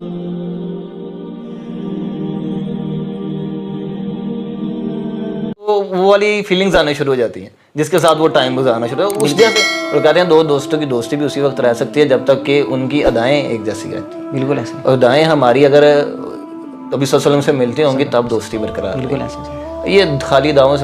تو وہ والی فیلنگز آنے شروع ہو جاتی ہیں جس کے ساتھ وہ ٹائم گزارنا شروع ہو اس جیسے. اور کہتے ہیں دو دوستوں کی دوستی بھی اسی وقت رہ سکتی ہے جب تک کہ ان کی ادائیں ایک جیسی رہتی ہیں. بالکل ایسے. اور ادائیں ہماری اگر نبی صلی اللہ علیہ وسلم سے ملتی ہوں گی تب دوستی برقرار. بالکل ایسے. یہ خالی دعووں سے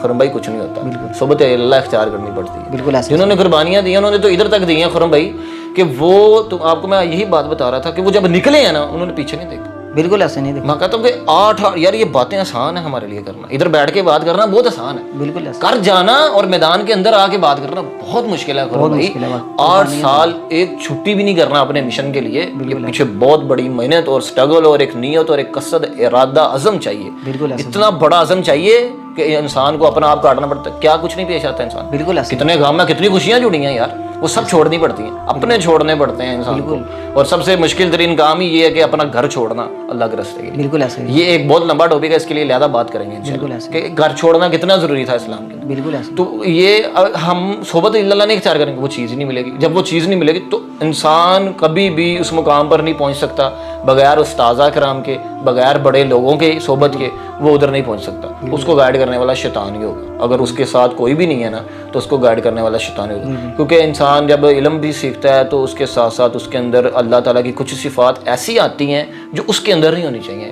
خرم بھائی کچھ نہیں ہوتا, صحبت اللہ اختیار کرنی پڑتی ہے. بالکل ایسے. جنہوں نے قربانیاں دی انہوں نے تو ادھر تک دی ہیں خرم بھائی کہ وہ تو آپ کو میں یہی بات بتا رہا تھا کہ وہ جب نکلے ہیں نا انہوں نے پیچھے نہیں دیکھا. بالکل ایسے نہیں دیکھا. میں کہتا ہوں کہ 8 یار یہ باتیں آسان ہیں ہمارے لیے کرنا, ادھر بیٹھ کے بات کرنا بہت آسان ہے, بالکل ایسے. کر جانا اور میدان کے اندر آ کے بات کرنا بہت مشکل ہے. بہت مشکل ہے. 8 سال ایک چھٹی بھی نہیں کرنا اپنے مشن کے لیے, یہ پیچھے بہت بڑی محنت اور سٹرگل اور ایک نیت اور ایک قصد ارادہ عزم چاہیے. بالکل ایسے. اتنا بڑا عزم چاہیے کہ انسان کو اپنا آپ کاٹنا پڑتا ہے. کیا کچھ نہیں پیش آتا انسان. بالکل ایسے. کتنے غم ہیں, کتنی خوشیاں جڑی ہیں یار, وہ سب چھوڑنی پڑتی ہیں, اپنے چھوڑنے پڑتے ہیں انسان کو. اور سب سے مشکل ترین کام ہی یہ ہے کہ اپنا گھر چھوڑنا اللہ کے راستے کے لیے. بالکل ایسے. یہ ایک بہت لمبا ٹاپک ہے, اس کے لیے علیحدہ بات کریں گے انشاءاللہ کہ گھر چھوڑنا کتنا ضروری تھا اسلام کے. بالکل ایسے. تو یہ ہم صحبت اللہ نہیں اختیار کریں گے وہ چیز ہی نہیں ملے گی. جب وہ چیز نہیں ملے گی تو انسان کبھی بھی اس مقام پر نہیں پہنچ سکتا بغیر استاذہ کرام کے, بغیر بڑے لوگوں کے صحبت کے وہ ادھر نہیں پہنچ سکتا. اس کو گائیڈ کرنے والا شیطان ہی ہوگا. اگر اس کے ساتھ کوئی بھی نہیں ہے نا تو اس کو گائیڈ کرنے والا شیطان ہی ہوگا. کیونکہ انسان جب علم بھی سیکھتا ہے تو اس کے ساتھ ساتھ اس کے اندر اللہ تعالیٰ کی کچھ صفات ایسی آتی ہیں جو اس کے اندر نہیں ہونی چاہیے.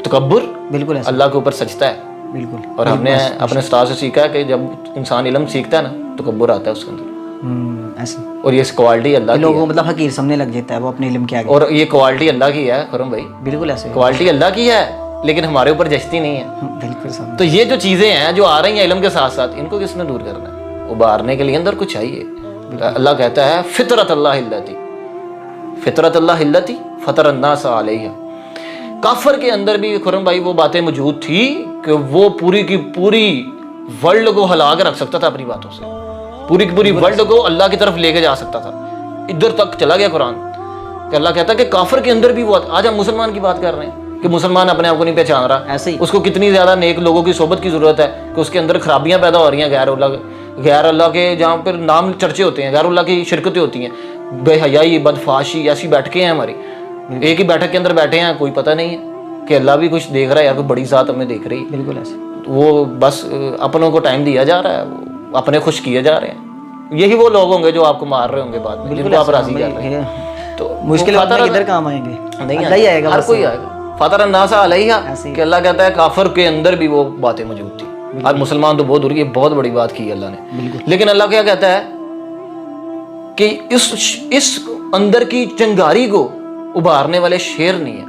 تکبر, بالکل ایسے. اللہ کے اوپر سجدہ ہے. بالکل. اور ہم نے اپنے استاد سے سیکھا ہے کہ جب انسان علم سیکھتا ہے نا تکبر آتا ہے اس کے اندر. ایسے. اور یہ کوالٹی اللہ کی لوگوں مطلب حقیر سمجھنے لگ جاتا ہے وہ اپنے علم کے آگے. اور یہ کوالٹی اللہ کی ہے خرم بھائی. بالکل ایسے. کوالٹی اللہ کی ہے لیکن ہمارے اوپر جچتی نہیں ہے. بالکل سمجھ. تو یہ جو چیزیں ہیں جو آ رہی ہیں علم کے ساتھ ساتھ ان کو کس نے دور کرنا ہے؟ ابھارنے کے لیے اندر کچھ چاہیے. اللہ کہتا ہے فطرت اللہ التی, فطرت اللہ التی فطر الناس علیہ. کافر کے اندر بھی خرم بھائی وہ باتیں موجود تھی کہ وہ پوری کی پوری ورلڈ کو ہلا کے رکھ سکتا تھا اپنی باتوں سے, پوری کی پوری ورلڈ کو اللہ کی طرف لے کے جا سکتا تھا. ادھر تک چلا گیا قرآن کہ اللہ کہتا ہے کہ کافر کے اندر بھی وہ. آج ہم مسلمان کی بات کر رہے ہیں کہ مسلمان اپنے آپ کو نہیں پہچان رہا, ایسے ہی اس کو کتنی زیادہ نیک لوگوں کی صحبت کی ضرورت ہے کہ اس کے اندر خرابیاں پیدا ہو رہی ہیں. غیر اللہ کے جہاں پر نام چرچے ہوتے ہیں, غیر اللہ کی شرکتیں ہوتی ہیں, بے حیائی بدفاشی ایسی بیٹھکیں ہیں ہماری. ایک ہی بیٹھک کے اندر بیٹھے ہیں, کوئی پتہ نہیں ہے کہ اللہ بھی کچھ دیکھ رہا ہے یا کوئی بڑی ذات ہمیں دیکھ رہی ہے. بالکل ایسے. وہ بس اپنوں کو ٹائم دیا جا رہا ہے, وہ اپنے خوش کیے جا رہے ہیں. یہی وہ لوگ ہوں گے جو آپ کو مار رہے ہوں گے بعد میں, جن کو آپ راضی کر رہے ہیں. تو مشکل وقت میں کدھر کام آئیں گے, نہیں اللہ ہی آئے گا, ہر کوئی آئے گا. فطر الناس علیہ کہ اللہ کہتا ہے کافر کے اندر بھی وہ باتیں موجود تھی. آج مسلمان تو بہت دور, یہ بہت بڑی بات کی اللہ نے. لیکن اللہ کیا کہتا ہے کہ اس اندر کی چنگاری کو ابھارنے والے شیر نہیں ہیں.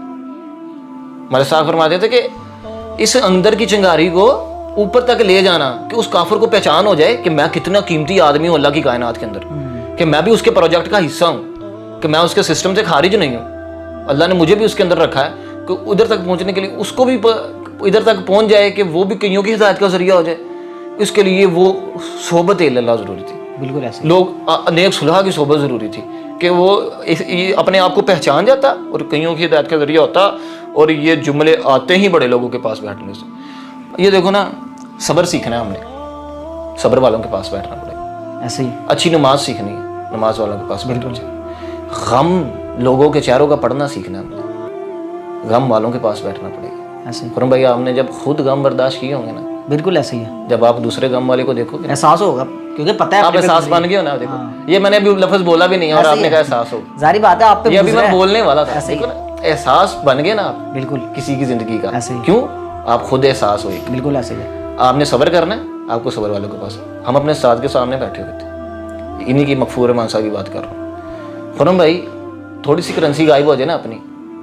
ہمارے صاحب فرماتے تھے کہ اس اندر کی چنگاری کو اوپر تک لے جانا کہ اس کافر کو پہچان ہو جائے کہ میں کتنا قیمتی آدمی ہوں اللہ کی کائنات کے اندر, کہ میں بھی اس کے پروجیکٹ کا حصہ ہوں, کہ میں اس کے سسٹم سے خارج نہیں ہوں. اللہ نے مجھے بھی اس کے اندر رکھا ہے کہ ادھر تک پہنچنے کے لیے اس کو بھی ادھر تک پہنچ جائے کہ وہ بھی کئیوں کی ہدایت کا ذریعہ ہو جائے. اس کے لیے وہ صحبت اللہ ضروری تھی. بالکل ایسے. لوگ نیک صلح کی صحبت ضروری تھی کہ وہ اپنے آپ کو پہچان جاتا اور کئیوں کی ہدایت کا ذریعہ ہوتا. اور یہ جملے آتے ہی بڑے لوگوں کے پاس بیٹھنے سے. یہ دیکھو نا, صبر سیکھنا ہے ہم نے, صبر والوں کے پاس بیٹھنا پڑے گا. ایسے ہی اچھی نماز سیکھنی ہے, نماز والوں کے پاس بیٹھنا چاہیے. غم لوگوں کے چہروں کا پڑھنا سیکھنا ہے ہم نے, غم والوں کے پاس بیٹھنا پڑے گا. ایسے قرم بھائی آپ نے جب خود غم برداشت کیے ہوں گے نا, بالکل ایسے ہی ہے, جب آپ دوسرے غم والے کو دیکھو گے احساس ہوگا, کیونکہ پتہ ہے آپ احساس بن گئے ہو نا. دیکھو یہ میں نے ابھی لفظ بولا بھی نہیں ہے اور آپ نے کہا احساس ہوگا, ظاہر بات ہے آپ پہ, یہ ابھی میں بولنے والا تھا. دیکھو نا احساس بن گئے نا آپ بالکل کسی کی زندگی کا. کیوں؟ آپ خود احساس ہوئے. بالکل ایسے ہی آپ نے صبر کرنا ہے, آپ کو صبر والوں کے پاس. ہم اپنے استاد کے سامنے بیٹھے ہوئے تھے, انہی کی مغفور مانسا کی بات کر رہا ہوں. خرم بھائی تھوڑی سی کرنسی غائب ہو جائے نا اپنی,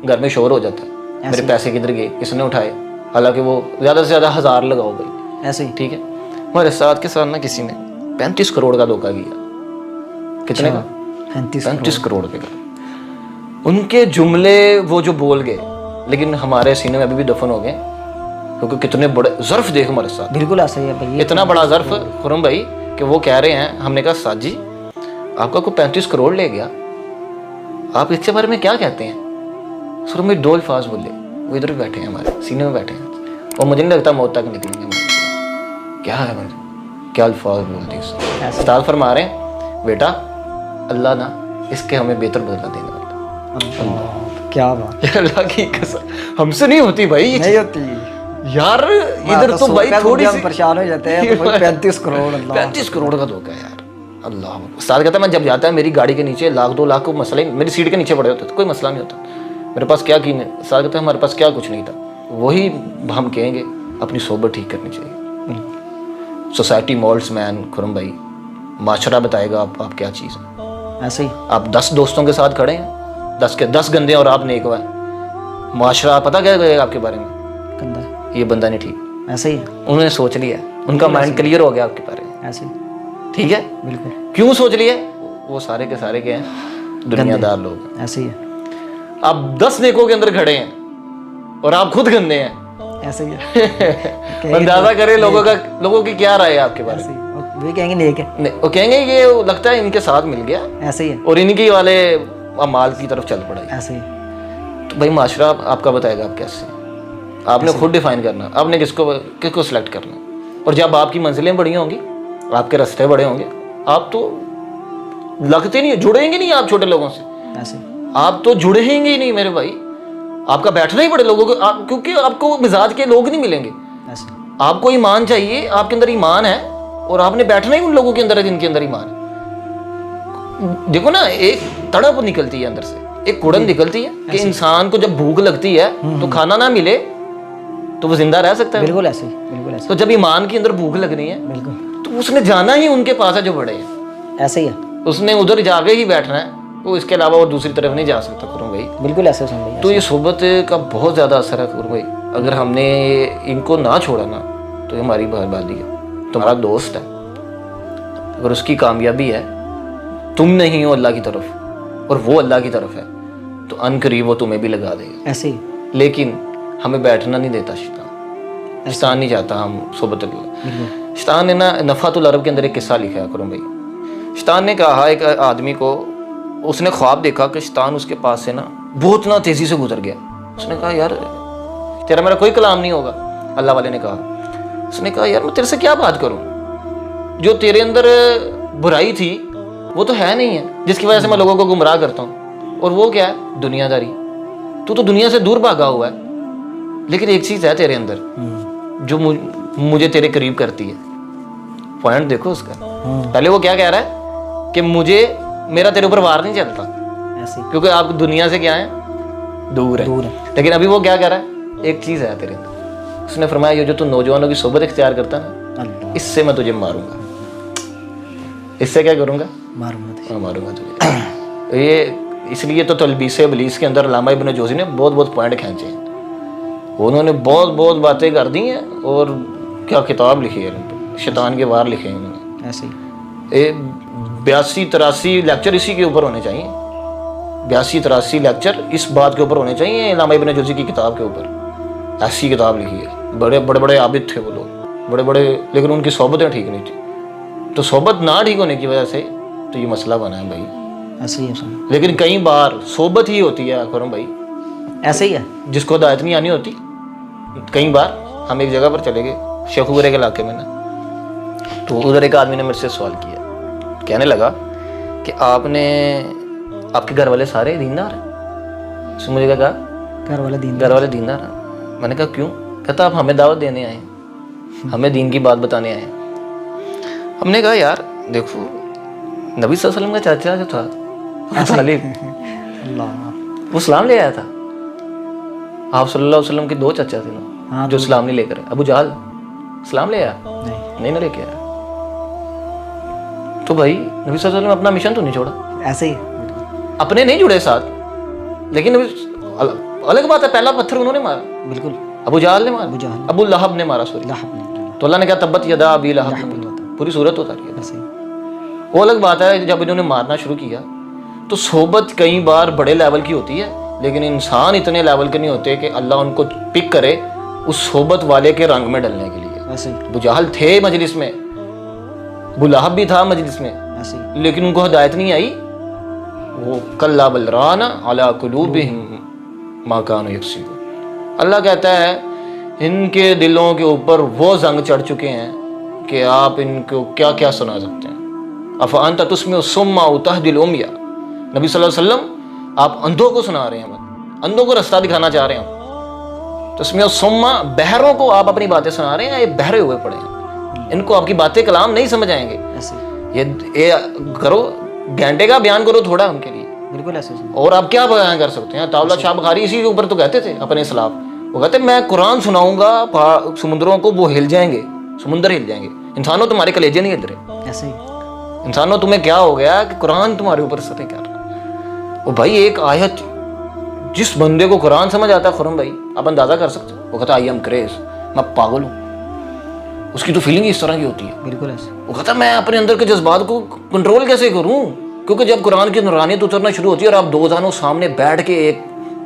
گھر میں شور ہو جاتا ہے, میرے پیسے کدھر گئے, کس نے اٹھائے, حالانکہ وہ زیادہ سے زیادہ 1000 لگاؤ بھائی ایسے ہی, ٹھیک ہے. ہمارے استاد کے ساتھ نا کسی نے 35 کروڑ کا دھوکہ کیا. کتنے کا؟ 35 کروڑ کے کا. ان کے جملے وہ جو بول گئے, لیکن ہمارے سینے میں ابھی بھی دفن ہو گئے, کیونکہ کتنے بڑے ظرف دیکھ ہمارے ساتھ. بالکل ایسا ہی ہے بھائی, اتنا بڑا ظرف خرم بھائی کہ وہ کہہ رہے ہیں. ہم نے کہا ساتھ جی آپ کا کوئی 35 کروڑ لے گیا, آپ اس کے بارے میں کیا کہتے ہیں؟ سر میں 2 الفاظ بولے, وہ ادھر بیٹھے ہیں ہمارے سینے میں بیٹھے ہیں, اور مجھے نہیں لگتا موت تک نکلیں گے. کیا ہے کیا الفاظ بولتے ہیں. استاد فرما رہے ہیں بیٹا اللہ نا اس کے ہمیں بہتر بدلہ دینے والا. کیا بات یہ اللہ کی قسم ہم سے نہیں ہوتی بھائی یہ نہیں ہوتی یار ادھر تو بھائی تھوڑی سی پریشان ہو جاتے ہیں 35 کروڑ اللہ 35 کروڑ کا دھوکہ ہے یار اللہ استاد کہتا ہے میں جب جاتا ہے میری گاڑی کے نیچے 1,00,000 2 لاکھ کو مسئلہ ہی میری سیٹ کے نیچے پڑے ہوتے تو کوئی مسئلہ نہیں ہوتا میرے پاس کیا کی استاد کہتا ہے ہمارے پاس کیا کچھ نہیں تھا وہی ہم کہیں گے اپنی صحبت ٹھیک کرنی چاہیے سوسائٹی مولڈس مین خرم بھائی معاشرہ بتائے گا آپ کیا چیز ہے ایسے ہی آپ 10 دوستوں کے ساتھ کھڑے ہیں 10 کے 10 گندے اور آپ نیک ہوئے معاشرہ پتہ کیا کہے گا آپ کے بارے میں گندا یہ بندہ نہیں ٹھیک ایسے ہی انہوں نے سوچ لیا ان کا مائنڈ کلیئر ہو گیا آپ کے بارے میں ایسے ہی ٹھیک ہے بالکل کیوں سوچ لیا وہ سارے کے سارے کے ہیں دنیا دار لوگ ایسے ہی ہے آپ 10 نیکوں کے اندر کھڑے ہیں اور آپ خود گندے ہیں ایسے ہی ہے اندازہ کرے لوگوں کی کیا رائے ہے آپ کے بارے میں وہ کہیں گے نیک ہے وہ کہیں گے یہ لگتا ہے ان کے ساتھ مل گیا ایسے ہی ہے اور ان کی والے اعمال کی طرف چل پڑا ایسے ہی تو بھائی معاشرہ آپ کا بتائے گا آپ کیسے آپ نے خود ڈیفائن کرنا آپ نے کس کو سلیکٹ کرنا اور جب آپ کی منزلیں بڑی ہوں گی آپ کے راستے بڑے ہوں گے آپ تو لگتے نہیں جڑیں گے نہیں آپ چھوٹے لوگوں سے ایسے آپ تو جڑیں گے ہی نہیں میرے بھائی آپ کا بیٹھنا ہی پڑے لوگوں کو کیونکہ آپ کو مزاج کے لوگ نہیں ملیں گے ایسے آپ کو ایمان چاہیے آپ کے اندر ایمان ہے اور آپ نے بیٹھنا ہی ان لوگوں کے اندر ہے جن کے اندر ایمان ہے دیکھو نا ایک تڑپ نکلتی ہے اندر سے ایک کڑن نکلتی ہے کہ انسان کو جب بھوک لگتی ہے تو کھانا نہ ملے تو وہ زندہ رہ سکتا ہے بالکل ایسے ہی بالکل ایسے تو جب ایمان کے اندر بھوک لگنی ہے بالکل تو اس نے جانا ہی ان کے پاس ہے جو بڑے ہیں ایسے ہی ہے اس نے ادھر جا کے ہی بیٹھنا ہے وہ اس کے علاوہ اور دوسری طرف نہیں جا سکتا کروں بھائی بالکل ایسے سن لیا تو یہ صحبت کا بہت زیادہ اثر ہے کروں بھائی اگر ہم نے ان کو نہ چھوڑا نا تو یہ ہماری بربادی ہے تمہارا دوست ہے اگر اس کی کامیابی ہے تم نہیں ہو اللہ کی طرف اور وہ اللہ کی طرف ہے تو ان قریب وہ تمہیں بھی لگا دے گا ایسے ہی لیکن ہمیں بیٹھنا نہیں دیتا شیطان نہیں چاہتا ہم صحبت اللہ شیطان نے نا نفحۃ العرب کے اندر ایک قصہ لکھا ہے کروں بھائی شیطان نے کہا ایک آدمی کو اس نے خواب دیکھا کہ شیطان اس کے پاس سے نا بہت نا تیزی سے گزر گیا اس نے کہا یار تیرا میرا کوئی کلام نہیں ہوگا اللہ والے نے کہا اس نے کہا یار میں تیرے سے کیا بات کروں جو تیرے اندر برائی تھی وہ تو ہے نہیں ہے جس کی وجہ سے میں لوگوں کو گمراہ کرتا ہوں اور وہ کیا ہے دنیا داری تو دنیا سے دور بھاگا ہوا ہے لیکن ایک چیز ہے تیرے اندر جو مجھے تیرے قریب کرتی ہے پوائنٹ دیکھو اس کا پہلے وہ کیا کہہ رہا ہے کہ میرا تیرے اوپر وار نہیں چلتا ایسے کیونکہ آپ دنیا سے کیا ہیں دور ہے لیکن ابھی وہ کیا کہہ رہا ہے ایک چیز ہے تیرے اندر اس نے فرمایا یہ جو تو نوجوانوں کی صحبت اختیار کرتا ہے نا اس سے میں تجھے ماروں گا اس سے کیا کروں گا ماروں گا تجھے یہ اس لیے تو تلبیس ابلیس کے اندر علامہ ابن جوزی نے بہت پوائنٹ کھینچے ہیں انہوں نے بہت باتیں کر دی ہیں اور کیا کتاب لکھی ہے شیطان کے وار لکھے ہیں انہوں نے ایسے ہی 82-83 لیکچر اسی کے اوپر ہونے چاہیے 82-83 لیکچر اس بات کے اوپر ہونے چاہیے علامہ ابن جوزی کی کتاب کے اوپر ایسی کتاب لکھی ہے بڑے عابد تھے وہ لوگ بڑے لیکن ان کی صحبتیں ٹھیک نہیں تھی تو صحبت نہ ٹھیک ہونے کی وجہ سے تو یہ مسئلہ بنا ہے بھائی ایسے ہی ہے لیکن کئی بار صحبت ہی ہوتی ہے کروں بھائی ایسے ہی ہے جس کو ہدایت نہیں آنی ہوتی کئی بار ہم ایک جگہ پر چلے گئے شیخ وغیرہ کے علاقے میں نا تو ادھر ایک آدمی نے میرے سے سوال کیا کہنے لگا کہ آپ کے گھر والے سارے دیندار ہیں اس نے مجھے کہا گھر والے دیندار ہیں میں نے کہا کیوں کہتا آپ ہمیں دعوت دینے آئے ہیں ہمیں دین کی بات بتانے آئے ہیں ہم نے کہا یار دیکھو نبی صلی اللہ علیہ وسلم کا چاچا جو تھا وہ اسلام لے آیا تھا آپ صلی اللہ علیہ وسلم کے 2 چچا تھے نا جو اسلام نہیں لے کر ابو جہل اسلام لے آیا نہیں لے کے آیا تو بھائی نبی صلی اللہ علیہ وسلم اپنا مشن تو نہیں چھوڑا ایسے ہی اپنے نہیں جڑے ساتھ لیکن الگ بات ہے پہلا پتھر انہوں نے مارا بالکل ابو جہل نے مارا ابو لہب نے مارا تو اللہ نے کہا تبت یدا ابی لہب پوری صورت اتاری ہے وہ الگ بات ہے جب انہوں نے مارنا شروع کیا تو صحبت کئی بار بڑے لیول کی ہوتی ہے لیکن انسان اتنے لیول کے نہیں ہوتے کہ اللہ ان کو پک کرے اس صحبت والے کے رنگ میں ڈلنے کے لیے ابو جہل تھے مجلس میں ابو لہب بھی تھا مجلس میں لیکن ان کو ہدایت نہیں آئی وہ کلا بل ران علی قلوبہم ما کانوا یکسبون اللہ کہتا ہے ان کے دلوں کے اوپر وہ زنگ چڑھ چکے ہیں کہ آپ ان کو کیا کیا سنا سکتے ہیں افانت تسمع الصم او تهدی العمی نبی صلی اللہ علیہ وسلم آپ اندھوں کو سنا رہے ہیں اندھوں کو راستہ دکھانا چاہ رہے ہیں. تسمیہ سما بہروں کو آپ اپنی باتیں سنا رہے ہیں, یہ بہرے ہوئے پڑے ہیں, ان کو آپ کی باتیں کلام نہیں سمجھ آئیں گے. ایسے یہ کرو, گھنٹے کا بیان کرو تھوڑا ان کے لیے. بالکل ایسے سن. اور آپ کیا بیان کر سکتے ہیں؟ طاولہ شاہ بخاری اسی کے اوپر تو کہتے تھے اپنے اسلاف, وہ کہتے میں قرآن سناؤں گا سمندروں کو, وہ ہل جائیں گے, سمندر ہل جائیں گے. انسانوں تمہارے کلیجے نہیں ہل رہے. ایسے ہی انسانوں تمہیں کیا ہو گیا کہ قرآن تمہارے اوپر سطح کر رہا. وہ بھائی ایک آیت, جس بندے کو قرآن سمجھ آتا ہے خرم بھائی, آپ اندازہ کر سکتے ہو, وہ کہتا ہے آئی ایم کریز, میں پاگل ہوں. اس کی تو فیلنگ اس طرح کی ہوتی ہے. بالکل ایسے. وہ کہتا ہے میں اپنے اندر کے جذبات کو کنٹرول کیسے کروں, کیونکہ جب قرآن کی نورانیت اترنا شروع ہوتی ہے اور آپ دو زانوں سامنے بیٹھ کے ایک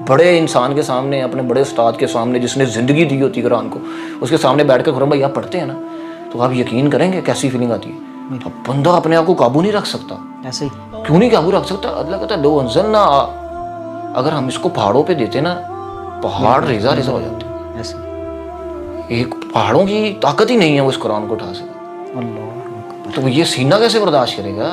بڑے انسان کے سامنے, اپنے بڑے استاد کے سامنے جس نے زندگی دی ہوتی ہے قرآن کو, اس کے سامنے بیٹھ کے خرم بھائی آپ پڑھتے ہیں نا, تو آپ یقین کریں گے کیسی فیلنگ آتی ہے. اب بندہ اپنے آپ کو قابو نہیں رکھ سکتا. ایسے ہی کیوں نہیں قابو رکھ سکتا؟ اللہ کہتا ہے لو انزلنا, اگر ہم اس کو پہاڑوں پہ دیتے نا, پہاڑ ریزہ ریزہ ہو جاتے. ایسے ایک پہاڑوں کی طاقت ہی نہیں ہے وہ اس قرآن کو اٹھا سکے. اللہ. تو یہ سینہ کیسے برداشت کرے گا؟